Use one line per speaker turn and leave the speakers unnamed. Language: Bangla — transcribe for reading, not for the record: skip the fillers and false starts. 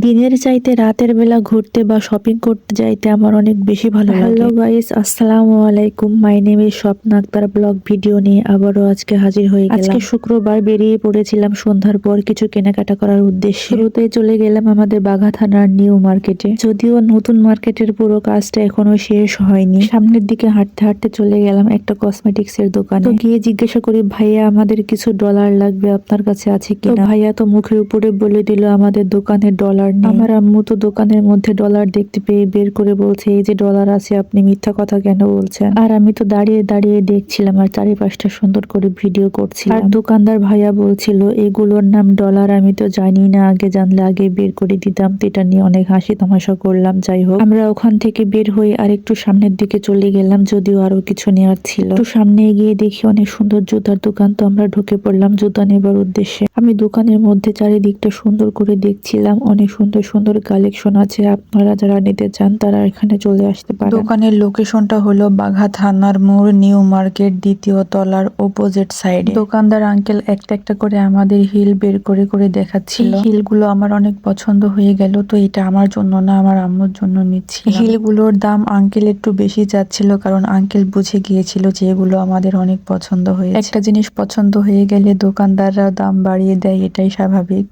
দিনের চাইতে রাতের বেলা ঘুরতে বা শপিং করতে যাইতে আমার অনেক বেশি ভালো লাগে। হ্যালো গাইস, আসসালামু আলাইকুম। My name is Swapna Akter. Blog video নিয়ে আবারও আজকে হাজির হয়ে গেলাম। আজকে শুক্রবার বেরিয়ে পড়েছিলাম সন্ধ্যার পর কিছু কেনাকাটা করার উদ্দেশ্যে। শুরুতেই চলে গেলাম আমাদের বাঘা থানার নিউ মার্কেটে। যদিও নতুন মার্কেটের পুরো কাজটা এখনো শেষ হয়নি। সামনের দিকে হাঁটতে হাঁটতে চলে গেলাম একটা কসমেটিক্স এর দোকানে। তো গিয়ে জিজ্ঞাসা করি, ভাইয়া আমাদের কিছু ডলার লাগবে, আপনার কাছে আছে কিনা? ভাইয়া তো মুখের উপরে বলে দিল আমাদের দোকানে ডলার নেই। আমার আম্মু তো দোকানের মধ্যে ডলার দেখতে পেয়ে বের করে বলছে, এই যে ডলার আছে, আপনি মিথ্যা কথা কেন বলছেন? আর আমি তো দাঁড়িয়ে দাঁড়িয়ে দেখছিলাম আর চারিপাশটা সুন্দর করে ভিডিও করছিলাম। আর দোকানদার ভাইয়া বলছিল এগুলোর নাম ডলার। আমি তো জানি না, আগে জানলে আগে বের করে দিতাম। তো এটা নিয়ে অনেক হাসি তামাশা করলাম। যাই হোক, আমরা ওখান থেকে বের হয়ে আর একটু সামনের দিকে চলে গেলাম, যদিও আরো কিছু নেওয়ার ছিল। তো সামনে গিয়ে দেখি অনেক সুন্দর জুতার দোকান। তো আমরা ঢুকে পড়লাম জুতা নেবার উদ্দেশ্যে। আমি দোকানের মধ্যে চারিদিকটা সুন্দর করে দেখছিলাম। অনেক সুন্দর সুন্দর কালেকশন আছে। আপনারা যারা নিতে চান তারা এখানে চলে আসতে পারেন। দোকানের লোকেশনটা হলো বাঘা থানার মোড়, নিউ মার্কেট, দ্বিতীয় তলার অপোজিট সাইডে। দোকানদার আঙ্কেল একটা একটা করে আমাদের হিল বের করে করে দেখাচ্ছিল। হিলগুলো আমার অনেক পছন্দ হয়ে গেল। তো এটা আমার জন্য না, আমার আম্মুর জন্য নিচ্ছি। হিলগুলোর দাম আঙ্কেল একটু বেশি যাচ্ছিল, কারণ আঙ্কেল বুঝে গিয়েছিল যে এগুলো আমাদের অনেক পছন্দ হয়েছে। একটা জিনিস পছন্দ হয়ে গেলে দোকানদাররা দাম বাড়িয়ে দেয়, এটাই স্বাভাবিক।